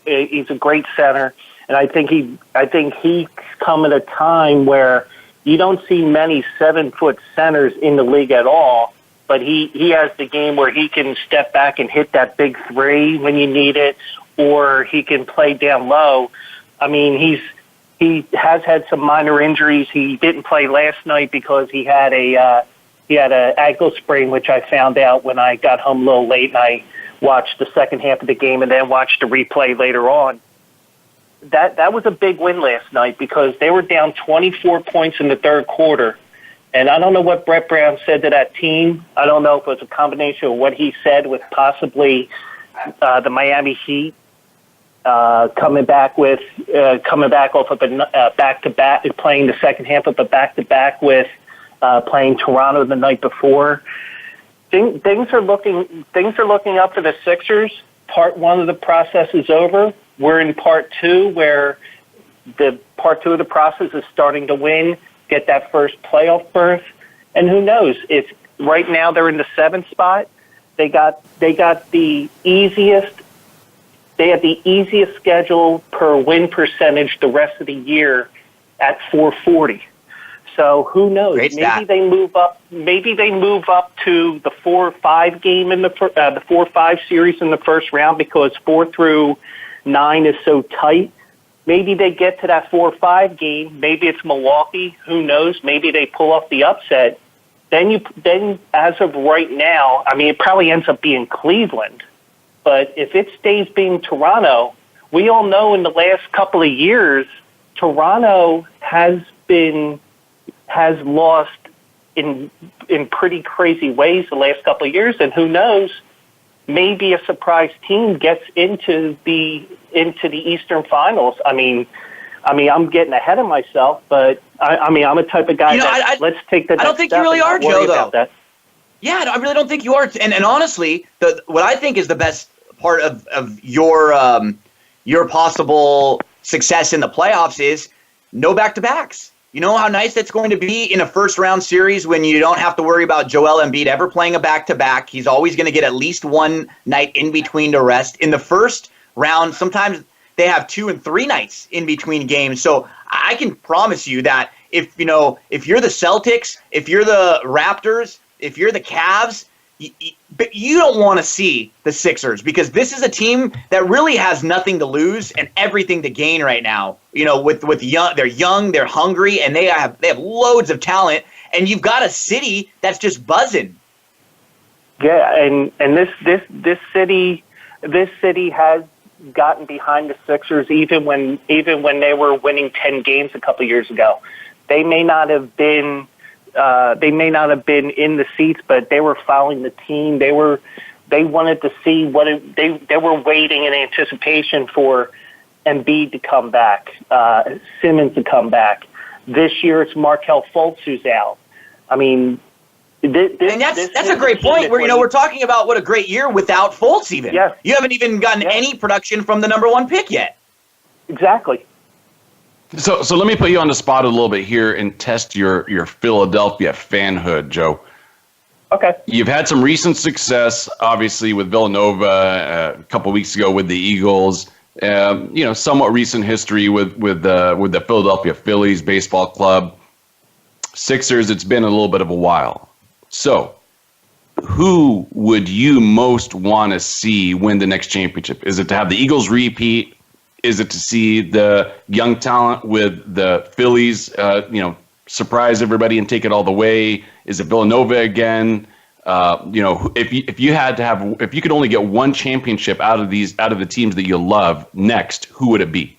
He's a great center, and I think he's come at a time where you don't see many 7-foot centers in the league at all, but he has the game where he can step back and hit that big three when you need it, or he can play down low. I mean, he has had some minor injuries. He didn't play last night because he had a ankle sprain, which I found out when I got home a little late, and I watched the second half of the game and then watched the replay later on. That was a big win last night because they were down 24 points in the third quarter. And I don't know what Brett Brown said to that team. I don't know if it was a combination of what he said with possibly the Miami Heat coming back off of a back-to-back, playing the second half of a back-to-back with playing Toronto the night before. Things are looking up for the Sixers. Part one of the process is over. We're in part two, where the part two of the process is starting to win, get that first playoff berth, and who knows? If right now they're in the 7th spot, they got the easiest. They have the easiest schedule per win percentage the rest of the year at 440. So who knows? Maybe they move up. Maybe they move up to the 4-5 game in the 4-5 series in the first round because 4 through 9 is so tight. Maybe they get to that 4-5 game. Maybe it's Milwaukee. Who knows? Maybe they pull off the upset. Then as of right now, I mean, it probably ends up being Cleveland. But if it stays being Toronto, we all know in the last couple of years, Toronto has lost in pretty crazy ways the last couple of years, and who knows, maybe a surprise team gets into the Eastern Finals. I mean, I'm getting ahead of myself, but I'm a type of guy let's take the next step. I don't think you really are, Joe, though. Yeah, I really don't think you are. And honestly, what I think is the best part of your possible success in the playoffs is no back-to-backs. You know how nice that's going to be in a first-round series when you don't have to worry about Joel Embiid ever playing a back-to-back. He's always going to get at least one night in between to rest. In the first round, sometimes they have 2 and 3 nights in between games. So I can promise you that if you're the Celtics, if you're the Raptors, if you're the Cavs, but you don't want to see the Sixers because this is a team that really has nothing to lose and everything to gain right now. You know, with young, they're young, they're hungry, and they have loads of talent. And you've got a city that's just buzzing. Yeah, and this city has gotten behind the Sixers even when they were winning 10 games a couple of years ago. They may not have been in the seats, but they were following the team. They wanted to see they were waiting in anticipation for Embiid to come back, Simmons to come back. This year it's Markelle Fultz who's out. I mean, that's a great point. We're talking about what a great year without Fultz. Even you haven't even gotten any production from the number 1 pick yet. Exactly. So let me put you on the spot a little bit here and test your Philadelphia fanhood, Joe. Okay. You've had some recent success, obviously, with Villanova a couple weeks ago with the Eagles. Somewhat recent history with the Philadelphia Phillies baseball club. Sixers, it's been a little bit of a while. So, who would you most want to see win the next championship? Is it to have the Eagles repeat? Is it to see the young talent with the Phillies, surprise everybody and take it all the way? Is it Villanova again? If you could only get one championship out of the teams that you love next, who would it be?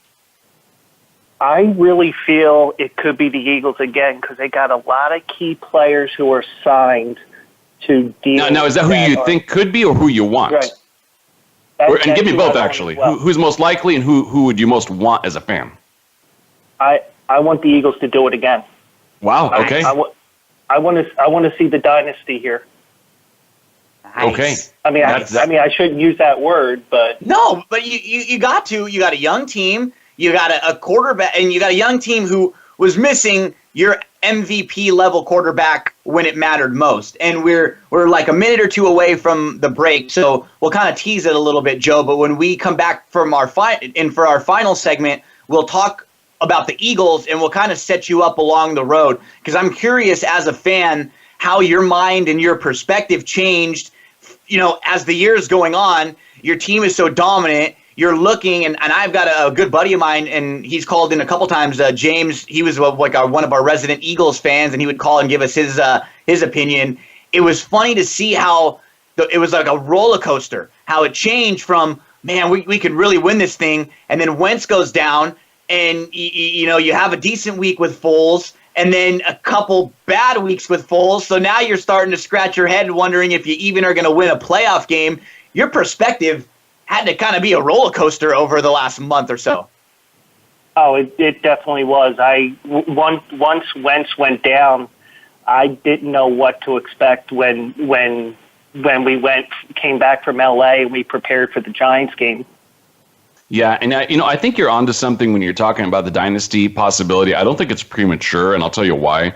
I really feel it could be the Eagles again because they got a lot of key players who are signed to deal. Now, is that who you think could be or who you want? Right. And give me both, actually. Well. Who's most likely and who would you most want as a fan? I want the Eagles to do it again. Wow, okay. I want to see the dynasty here. Nice. Okay. I mean, I shouldn't use that word, but no, but you got to. You got a young team. You got a quarterback, and you got a young team who was missing your MVP level quarterback when it mattered most. And we're like a minute or two away from the break, so we'll kind of tease it a little bit, Joe. But when we come back from our for our final segment, we'll talk about the Eagles, and we'll kind of set you up along the road, because I'm curious as a fan how your mind and your perspective changed. As the years going on, your team is so dominant. You're looking, and I've got a good buddy of mine, and he's called in a couple times. James, he was like one of our resident Eagles fans, and he would call and give us his opinion. It was funny to see how it was like a roller coaster, how it changed from, man, we could really win this thing, and then Wentz goes down, and you have a decent week with Foles, and then a couple bad weeks with Foles. So now you're starting to scratch your head wondering if you even are going to win a playoff game. Your perspective had to kind of be a roller coaster over the last month or so. Oh, it definitely was. Once Wentz went down, I didn't know what to expect when we came back from LA and we prepared for the Giants game. Yeah, and I think you're onto something when you're talking about the dynasty possibility. I don't think it's premature, and I'll tell you why.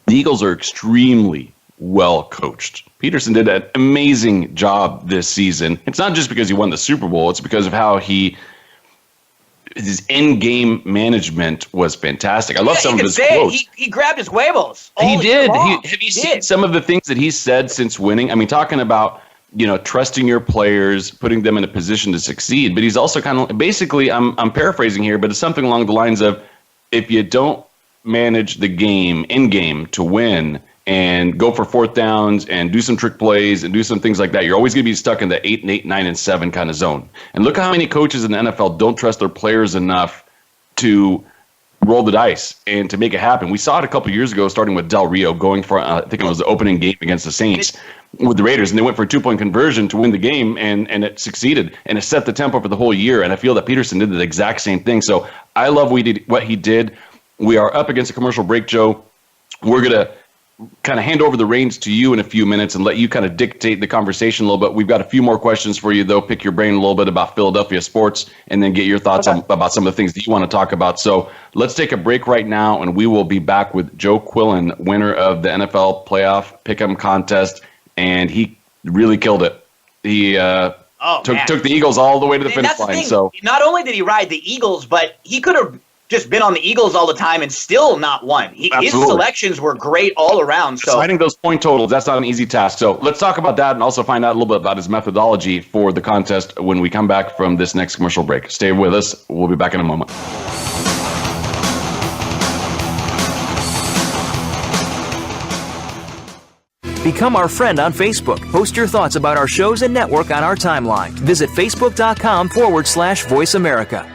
The Eagles are extremely well coached. Peterson did an amazing job this season. It's not just because he won the Super Bowl; it's because of how his in-game management was fantastic. I love some of his quotes. He grabbed his huevos. He did. Have you seen some of the things that he's said since winning? I mean, talking about trusting your players, putting them in a position to succeed. But he's also kind of basically, I'm paraphrasing here, but it's something along the lines of, if you don't manage the game in game to win and go for fourth downs and do some trick plays and do some things like that, you're always going to be stuck in the 8-8, 9-7 kind of zone. And look how many coaches in the NFL don't trust their players enough to roll the dice and to make it happen. We saw it a couple of years ago, starting with Del Rio going for, I think it was the opening game against the Saints with the Raiders, and they went for a 2-point conversion to win the game, and it succeeded, and it set the tempo for the whole year. And I feel that Peterson did the exact same thing. So I love what he did. We are up against a commercial break, Joe. We're going to kind of hand over the reins to you in a few minutes and let you kind of dictate the conversation a little bit. We've got a few more questions for you, though. Pick your brain a little bit about Philadelphia sports and then get your thoughts about some of the things that you want to talk about. So let's take a break right now, and we will be back with Joe Quillen, winner of the NFL Playoff Pick'em Contest, and he really killed it. He took the Eagles all the way to the finish line. So not only did he ride the Eagles, but he could have just been on the Eagles all the time and still not won. His selections were great all around. So finding those point totals, that's not an easy task. So let's talk about that and also find out a little bit about his methodology for the contest when we come back from this next commercial break. Stay with us. We'll be back in a moment. Become our friend on Facebook. Post your thoughts about our shows and network on our timeline. Visit facebook.com/Voice America.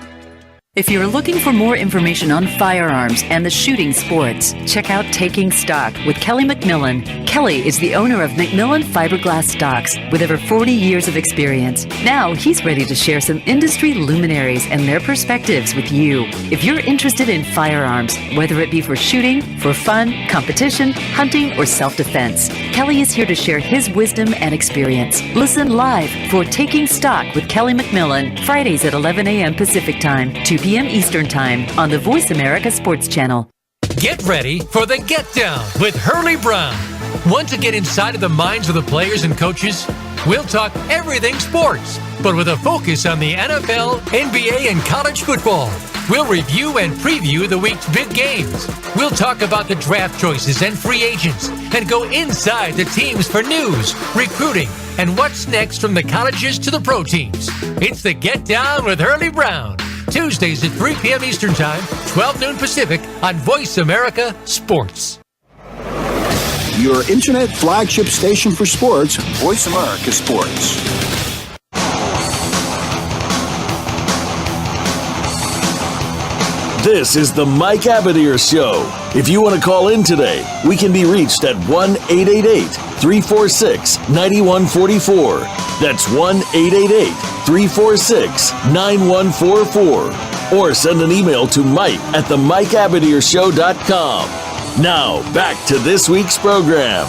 If you're looking for more information on firearms and the shooting sports, check out Taking Stock with Kelly McMillan. Kelly is the owner of McMillan Fiberglass Stocks with over 40 years of experience. Now he's ready to share some industry luminaries and their perspectives with you. If you're interested in firearms, whether it be for shooting, for fun, competition, hunting, or self-defense, Kelly is here to share his wisdom and experience. Listen live for Taking Stock with Kelly McMillan, Fridays at 11 a.m. Pacific Time, 2 p.m. Eastern Time on the Voice America Sports Channel. Get ready for the Get Down with Hurley Brown. Want to get inside of the minds of the players and coaches? We'll talk everything sports, but with a focus on the NFL, NBA, and college football. We'll review and preview the week's big games. We'll talk about the draft choices and free agents and go inside the teams for news, recruiting, and what's next from the colleges to the pro teams. It's the Get Down with Hurley Brown. Tuesdays at 3 p.m. Eastern Time, 12 noon Pacific on Voice America Sports. Your internet flagship station for sports, Voice America Sports. This is the Mike Abadir Show. If you want to call in today, we can be reached at 1-888-346-9144. That's 1-888-346-9144. Or send an email to Mike@themikeabadirshow.com. Now, back to this week's program.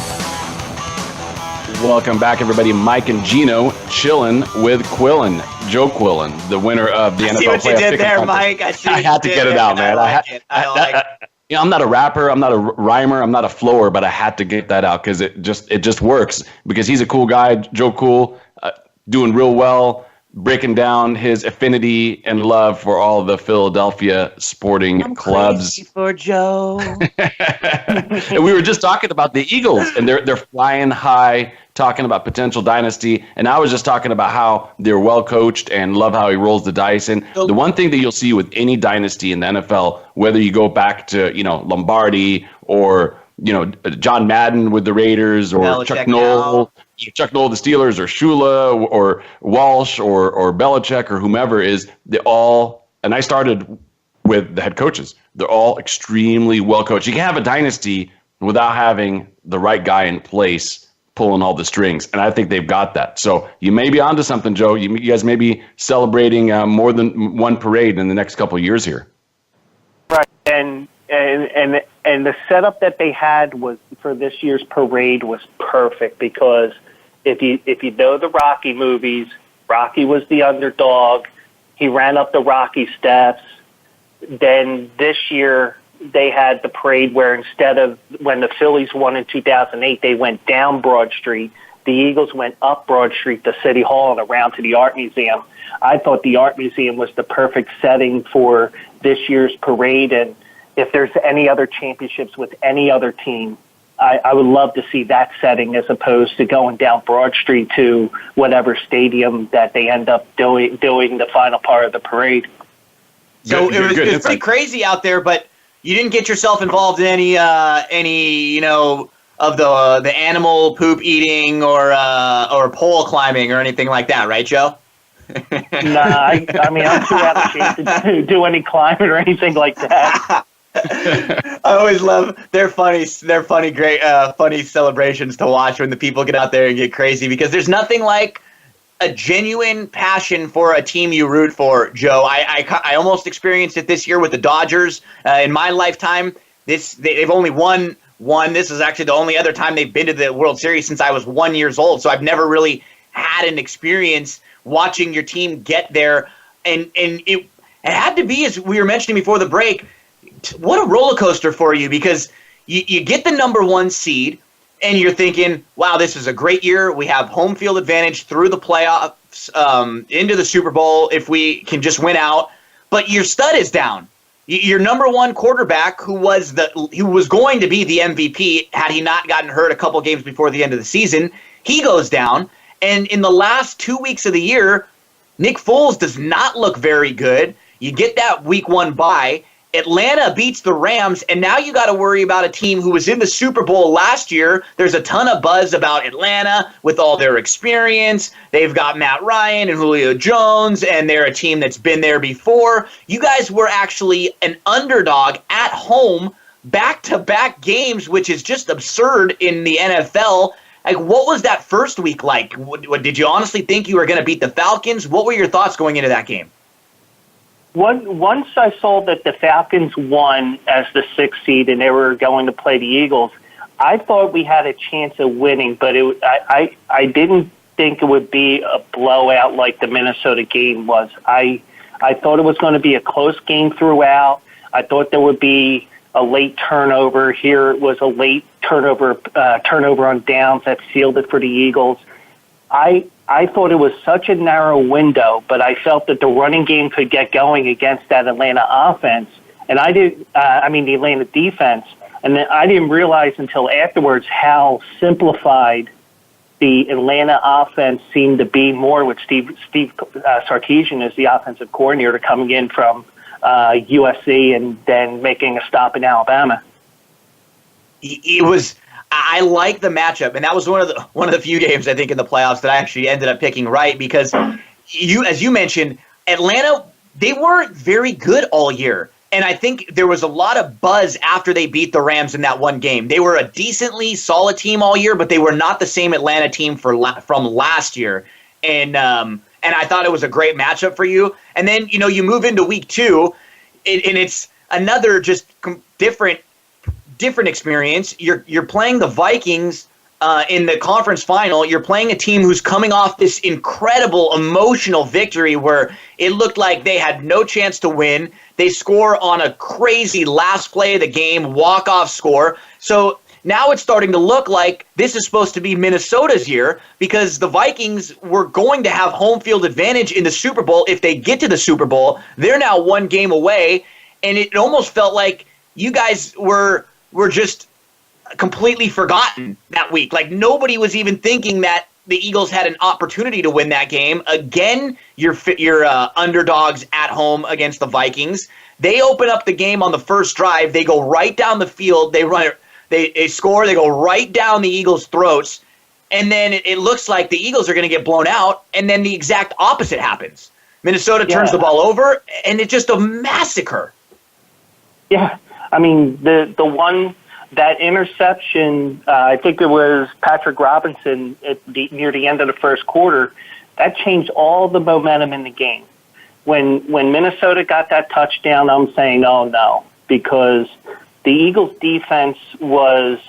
Welcome back, everybody. Mike and Gino chilling with Quillen, Joe Quillen, the winner of the NFL See what you playoff did there, contest. Mike. I had to get it out, man. I like it. You know, I'm not a rapper, I'm not a rhymer, I'm not a flower, but I had to get that out because it just works. Because he's a cool guy, Joe Cool, doing real well, breaking down his affinity and love for all of the Philadelphia sporting clubs. Crazy for Joe. And we were just talking about the Eagles, and they're flying high, talking about potential dynasty. And I was just talking about how they're well coached and love how he rolls the dice. And the one thing that you'll see with any dynasty in the NFL, whether you go back to Lombardi or John Madden with the Raiders or Belichick Chuck Noll, the Steelers, or Shula or Walsh or Belichick or whomever, is they all. And I started with the head coaches. They're all extremely well coached. You can have a dynasty without having the right guy in place pulling all the strings, and I think they've got that. So you may be onto something, Joe. You guys may be celebrating more than one parade in the next couple of years here. Right, and the setup that they had was for this year's parade was perfect, because if you know the Rocky movies, Rocky was the underdog. He ran up the Rocky steps. Then this year they had the parade where instead of when the Phillies won in 2008, they went down Broad Street. The Eagles went up Broad Street to City Hall and around to the Art Museum. I thought the Art Museum was the perfect setting for this year's parade. And if there's any other championships with any other team, I would love to see that setting as opposed to going down Broad Street to whatever stadium that they end up doing the final part of the parade. So it was pretty crazy out there, but you didn't get yourself involved in any of the animal poop eating or pole climbing or anything like that, right, Joe? Nah, I mean, I'm too out of shape to do any climbing or anything like that. I always love their funny celebrations to watch when the people get out there and get crazy, because there's nothing like a genuine passion for a team you root for, Joe. I almost experienced it this year with the Dodgers. In my lifetime, they've only won one. This is actually the only other time they've been to the World Series since I was 1 year old. So I've never really had an experience watching your team get there. And it had to be, as we were mentioning before the break, what a roller coaster for you, because you get the number one seed, and you're thinking, wow, this is a great year. We have home field advantage through the playoffs, into the Super Bowl if we can just win out. But your stud is down. Your number one quarterback, who was going to be the MVP had he not gotten hurt a couple games before the end of the season, he goes down. And in the last 2 weeks of the year, Nick Foles does not look very good. You get that week one bye. Atlanta beats the Rams, and now you got to worry about a team who was in the Super Bowl last year. There's a ton of buzz about Atlanta with all their experience. They've got Matt Ryan and Julio Jones, and they're a team that's been there before. You guys were actually an underdog at home, back-to-back games, which is just absurd in the NFL. Like, what was that first week like? Did you honestly think you were going to beat the Falcons? What were your thoughts going into that game? Once I saw that the Falcons won as the 6th seed and they were going to play the Eagles, I thought we had a chance of winning, but I didn't think it would be a blowout like the Minnesota game was. I thought it was going to be a close game throughout. I thought there would be a late turnover. Here it was a late turnover on downs that sealed it for the Eagles. I thought it was such a narrow window, but I felt that the running game could get going against that Atlanta offense, and the Atlanta defense. And then I didn't realize until afterwards how simplified the Atlanta offense seemed to be, more with Steve Sarkisian as the offensive coordinator coming in from USC and then making a stop in Alabama. I like the matchup, and that was one of the few games I think in the playoffs that I actually ended up picking right, because as you mentioned, Atlanta, they weren't very good all year, and I think there was a lot of buzz after they beat the Rams in that one game. They were a decently solid team all year, but they were not the same Atlanta team from last year, and I thought it was a great matchup for you. And then you move into week two, and it's another just different different experience. You're playing the Vikings in the conference final. You're playing a team who's coming off this incredible emotional victory where it looked like they had no chance to win. They score on a crazy last play of the game, walk-off score. So now it's starting to look like this is supposed to be Minnesota's year because the Vikings were going to have home field advantage in the Super Bowl. If they get to the Super Bowl, they're now one game away, and it almost felt like you guys were just completely forgotten that week. Like nobody was even thinking that the Eagles had an opportunity to win that game. Again, you're underdogs at home against the Vikings. They open up the game on the first drive. They go right down the field. They run it. They score. They go right down the Eagles' throats. And then it looks like the Eagles are going to get blown out. And then the exact opposite happens. Minnesota turns the ball over, and it's just a massacre. Yeah. I mean, that interception, I think it was Patrick Robinson near the end of the first quarter, that changed all the momentum in the game. When Minnesota got that touchdown, I'm saying, oh no, because the Eagles' defense was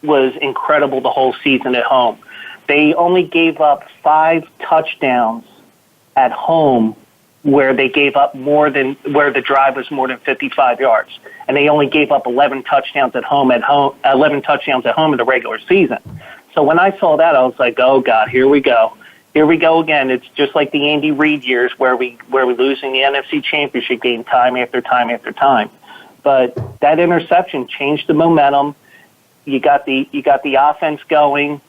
incredible the whole season at home. They only gave up 5 touchdowns at home where they gave up where the drive was more than 55 yards. And they only gave up 11 touchdowns at home in the regular season. So when I saw that, I was like, oh God, here we go. Here we go again. It's just like the Andy Reid years where we losing the NFC Championship game time after time after time. But that interception changed the momentum. You got the offense going,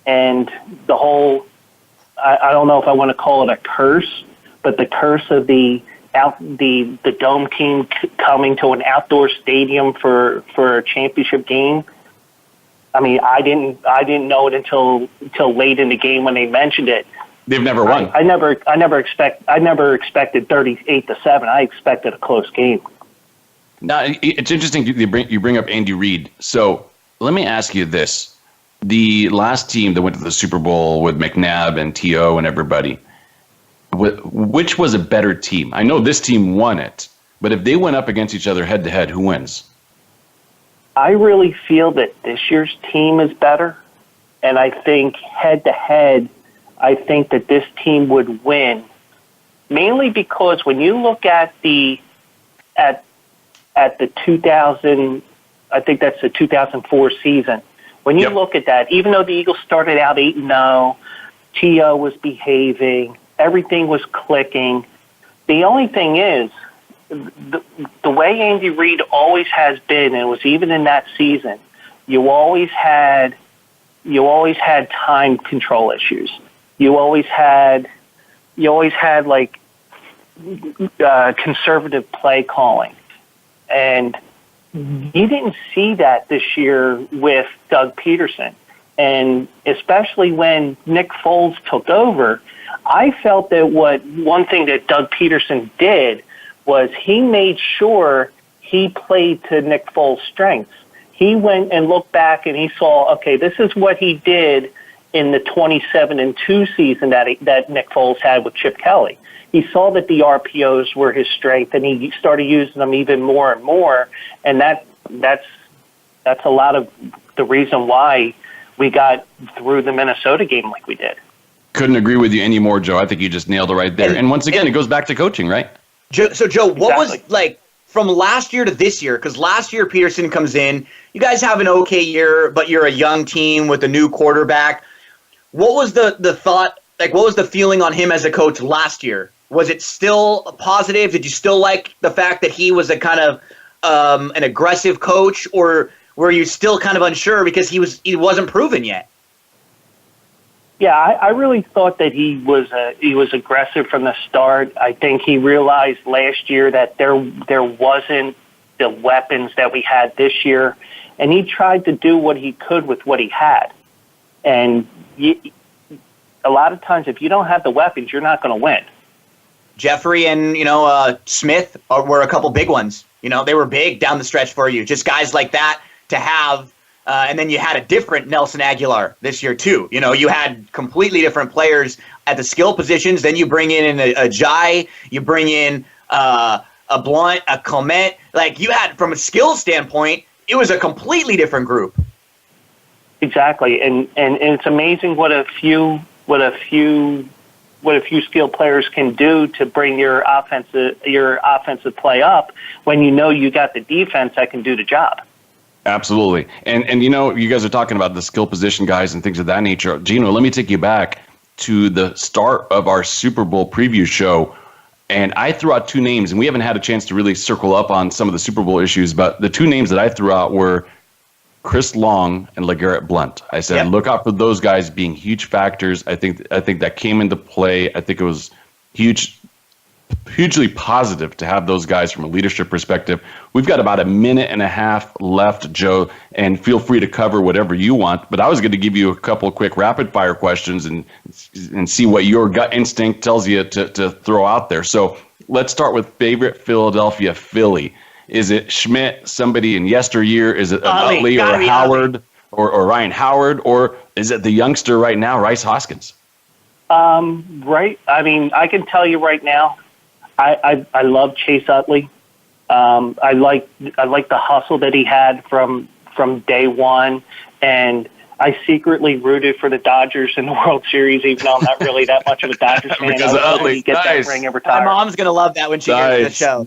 and the whole, I don't know if I want to call it a curse, but the curse of the Dome team coming to an outdoor stadium for a championship game. I mean, I didn't know it until late in the game when they mentioned it. They've never won. I never expected 38-7. I expected a close game. Now, it's interesting you bring up Andy Reid. So let me ask you this. The last team that went to the Super Bowl with McNabb and T.O. and everybody, which was a better team? I know this team won it, but if they went up against each other head-to-head, who wins? I really feel that this year's team is better, and I think head-to-head, I think that this team would win, mainly because when you look at the 2000, I think that's the 2004 season. When you look at that, even though the Eagles started out 8-0, T.O. was behaving, everything was clicking. The only thing is, the way Andy Reid always has been, and it was even in that season, you always had time control issues. You always had like conservative play calling, and you didn't see that this year with Doug Peterson, and especially when Nick Foles took over. I felt that one thing that Doug Peterson did was he made sure he played to Nick Foles' strengths. He went and looked back and he saw, okay, this is what he did in the 27-2 season that Nick Foles had with Chip Kelly. He saw that the RPOs were his strength, and he started using them even more and more. And that's a lot of the reason why we got through the Minnesota game like we did. Couldn't agree with you anymore, Joe. I think you just nailed it right there. And once again, it goes back to coaching, right? So, Joe, what was like from last year to this year? Because last year Peterson comes in. You guys have an okay year, but you're a young team with a new quarterback. What was the thought? Like, what was the feeling on him as a coach last year? Was it still positive? Did you still like the fact that he was a kind of an aggressive coach, or were you still kind of unsure because he wasn't proven yet? Yeah, I really thought that he was aggressive from the start. I think he realized last year that there wasn't the weapons that we had this year, and he tried to do what he could with what he had. And a lot of times, if you don't have the weapons, you're not going to win. Jeffrey and Smith were a couple big ones. They were big down the stretch for you. Just guys like that to have. And then you had a different Nelson Aguilar this year, too. You had completely different players at the skill positions. Then you bring in a Jai, you bring in a Blunt, a Clement. Like, you had, from a skill standpoint, it was a completely different group. Exactly, and it's amazing what a few skilled players can do to bring your offensive play up when you know you got the defense that can do the job. Absolutely. And you guys are talking about the skill position guys and things of that nature. Gino, let me take you back to the start of our Super Bowl preview show. And I threw out two names, and we haven't had a chance to really circle up on some of the Super Bowl issues, but the two names that I threw out were Chris Long and LeGarrette Blount. I said, Look out for those guys being huge factors. I think that came into play. I think it was hugely positive to have those guys from a leadership perspective. We've got about a minute and a half left, Joe, and feel free to cover whatever you want. But I was going to give you a couple of quick rapid fire questions and see what your gut instinct tells you to throw out there. So let's start with favorite Philadelphia Philly. Is it Schmidt, somebody in yesteryear? Is it Utley or Howard or Ryan Howard? Or is it the youngster right now, Rice Hoskins? Right. I mean, I can tell you right now, I love Chase Utley. I like the hustle that he had from day one, and I secretly rooted for the Dodgers in the World Series, even though I'm not really that much of a Dodgers fan. Because of Utley. Get that ring and retire. My mom's going to love that when she hears the show.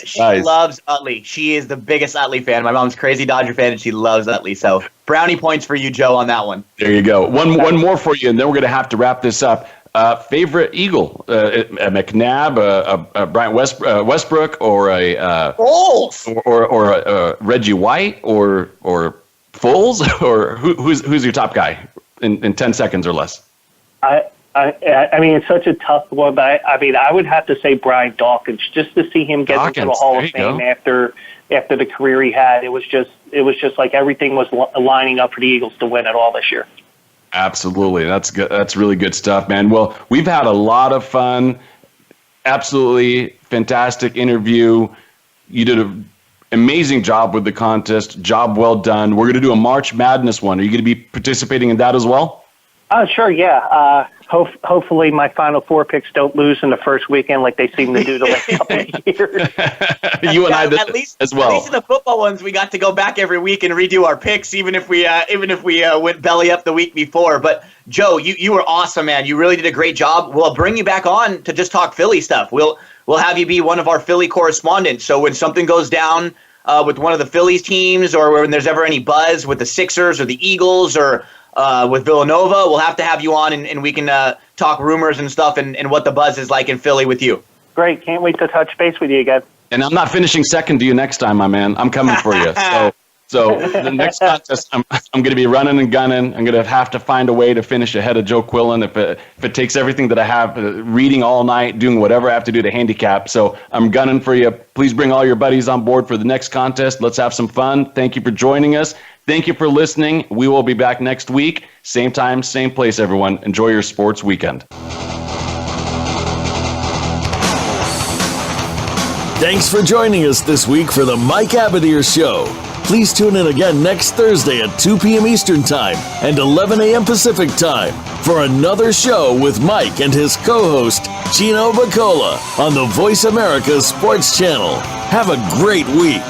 She loves Utley. She is the biggest Utley fan. My mom's crazy Dodger fan, and she loves Utley. So brownie points for you, Joe, on that one. There you go. One more for you, and then we're going to have to wrap this up. Favorite Eagle, a McNabb, a Bryant Westbrook, or a or a Reggie White, or Foles, or who's your top guy in 10 seconds or less? I mean, it's such a tough one, but I would have to say Brian Dawkins, just to see him get into the Hall of Fame after the career he had. It was just like everything was lining up for the Eagles to win it all this year. Absolutely. That's good. That's really good stuff, man. Well, we've had a lot of fun. Absolutely fantastic interview. You did an amazing job with the contest. Job well done. We're going to do a March Madness one. Are you going to be participating in that as well? Sure, yeah. Hopefully my Final Four picks don't lose in the first weekend like they seem to do the last couple of years. You and I as well. At least in the football ones, we got to go back every week and redo our picks, even if we went belly up the week before. But Joe, you were awesome, man. You really did a great job. We'll bring you back on to just talk Philly stuff. We'll have you be one of our Philly correspondents. So when something goes down with one of the Phillies teams, or when there's ever any buzz with the Sixers or the Eagles or with Villanova, we'll have to have you on, and we can talk rumors and stuff and what the buzz is like in Philly with you. Great. Can't wait to touch base with you again. And I'm not finishing second to you next time, my man. I'm coming for you. So the next contest, I'm going to be running and gunning. I'm going to have to find a way to finish ahead of Joe Quillen if it takes everything that I have, reading all night, doing whatever I have to do to handicap. So I'm gunning for you. Please bring all your buddies on board for the next contest. Let's have some fun. Thank you for joining us. Thank you for listening. We will be back next week. Same time, same place, everyone. Enjoy your sports weekend. Thanks for joining us this week for the Mike Abadir Show. Please tune in again next Thursday at 2 p.m. Eastern Time and 11 a.m. Pacific Time for another show with Mike and his co-host, Gino Bacola, on the Voice America Sports Channel. Have a great week.